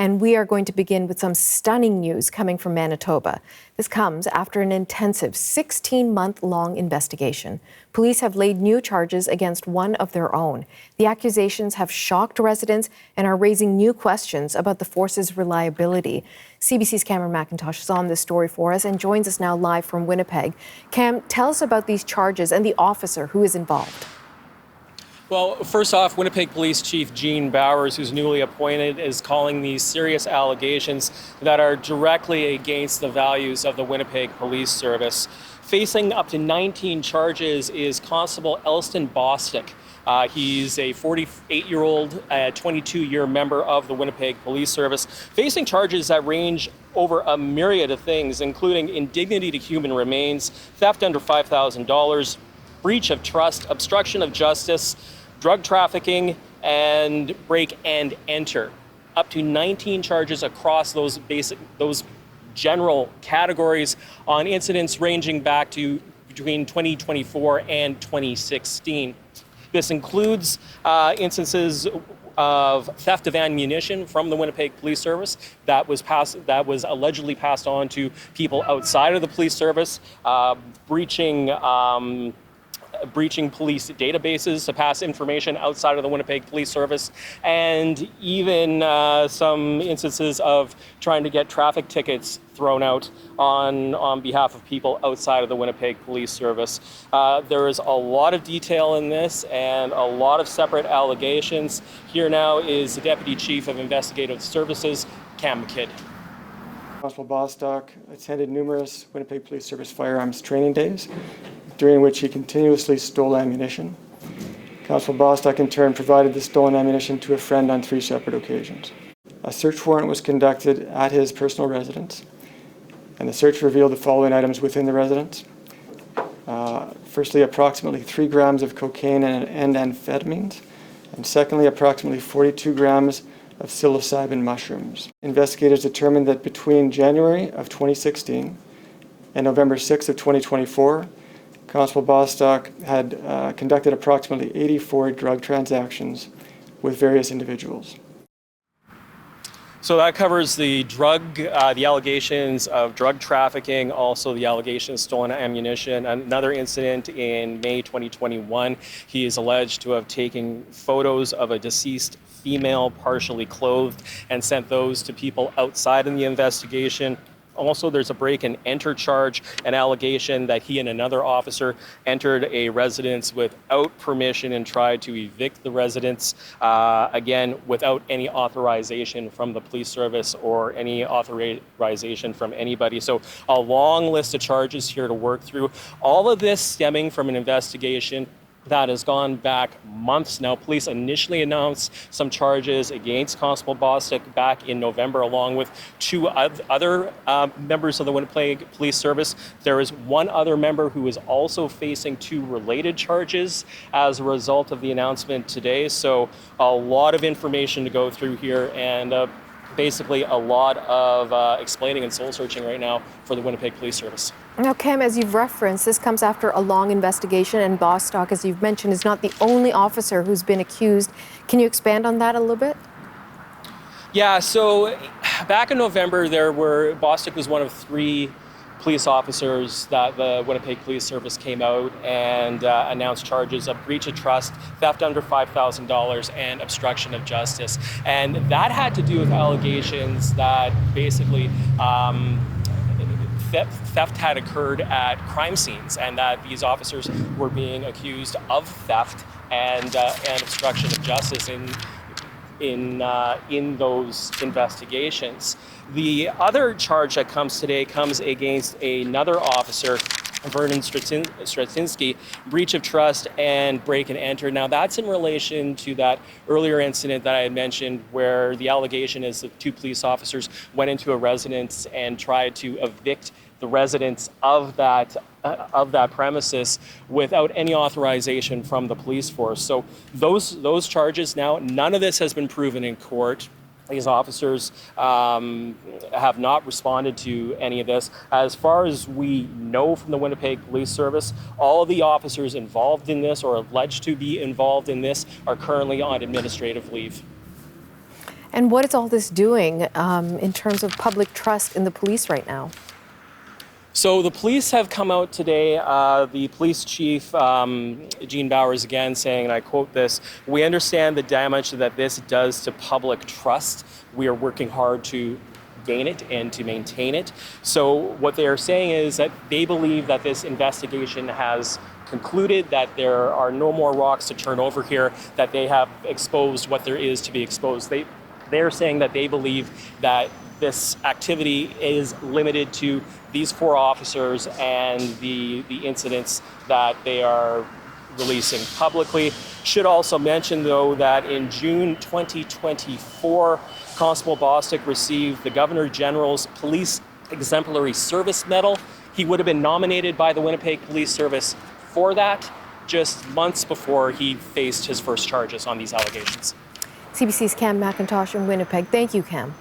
And we are going to begin with some stunning news coming from Manitoba. This comes after an intensive 16-month-long investigation. Police have laid new charges against one of their own. The accusations have shocked residents and are raising new questions about the force's reliability. CBC's Cameron McIntosh is on this story for us and joins us now live from Winnipeg. Cam, tell us about these charges and the officer who is involved. Well, first off, Winnipeg Police Chief Gene Bowers, who's newly appointed, is calling these serious allegations that are directly against the values of the Winnipeg Police Service. Facing up to 19 charges is Constable Elston Bostock. He's a 48-year-old, 22-year member of the Winnipeg Police Service, facing charges that range over a myriad of things, including indignity to human remains, theft under $5,000, breach of trust, obstruction of justice, drug trafficking, and break and enter. Up to 19 charges across those general categories on incidents ranging back to between 2024 and 2016. This includes instances of theft of ammunition from the Winnipeg Police Service that was allegedly passed on to people outside of the police service, breaching police databases to pass information outside of the Winnipeg Police Service, and even some instances of trying to get traffic tickets thrown out on behalf of people outside of the Winnipeg Police Service. There is a lot of detail in this and a lot of separate allegations. Here now is the Deputy Chief of Investigative Services, Cam McKidd. Constable Bostock attended numerous Winnipeg Police Service firearms training days, during which he continuously stole ammunition. Constable Bostock in turn provided the stolen ammunition to a friend on 3 separate occasions. A search warrant was conducted at his personal residence, and the search revealed the following items within the residence. Firstly, approximately 3 grams of cocaine and amphetamines, and secondly, approximately 42 grams of psilocybin mushrooms. Investigators determined that between January of 2016 and November 6th of 2024, Constable Bostock had conducted approximately 84 drug transactions with various individuals. So that covers the allegations of drug trafficking, also the allegations of stolen ammunition. Another incident in May 2021, he is alleged to have taken photos of a deceased female partially clothed and sent those to people outside in the investigation. Also, there's a break and enter charge, an allegation that he and another officer entered a residence without permission and tried to evict the residents, again, without any authorization from the police service or any authorization from anybody. So a long list of charges here to work through. All of this stemming from an investigation that has gone back months now. Police initially announced some charges against Constable Bostock back in November, along with 2 other members of the Winnipeg Police Service. There is one other member who is also facing 2 related charges as a result of the announcement today. So a lot of information to go through here, and basically a lot of explaining and soul searching right now for the Winnipeg Police Service. Now, Cam, as you've referenced, this comes after a long investigation, and Bostock, as you've mentioned, is not the only officer who's been accused. Can you expand on that a little bit? Yeah, so back in November, Bostock was one of 3 police officers that the Winnipeg Police Service came out and announced charges of breach of trust, theft under $5,000, and obstruction of justice. And that had to do with allegations that basically theft had occurred at crime scenes, and that these officers were being accused of theft and obstruction of justice in those investigations. The other charge that comes today comes against another officer, Vernon Straczynski, breach of trust and break and enter. Now that's in relation to that earlier incident that I had mentioned, where the allegation is that 2 police officers went into a residence and tried to evict the residents of that premises without any authorization from the police force. So those charges now, none of this has been proven in court. These officers have not responded to any of this. As far as we know from the Winnipeg Police Service, all of the officers involved in this or alleged to be involved in this are currently on administrative leave. And what is all this doing in terms of public trust in the police right now? So the police have come out today, the police chief, Gene Bowers, again saying, and I quote this, "We understand the damage that this does to public trust. We are working hard to gain it and to maintain it." So what they are saying is that they believe that this investigation has concluded, that there are no more rocks to turn over here, that they have exposed what there is to be exposed. They're saying that they believe that this activity is limited to these 4 officers and the incidents that they are releasing publicly. Should also mention, though, that in June 2024, Constable Bostock received the Governor General's Police Exemplary Service Medal. He would have been nominated by the Winnipeg Police Service for that just months before he faced his first charges on these allegations. CBC's Cam McIntosh in Winnipeg. Thank you, Cam.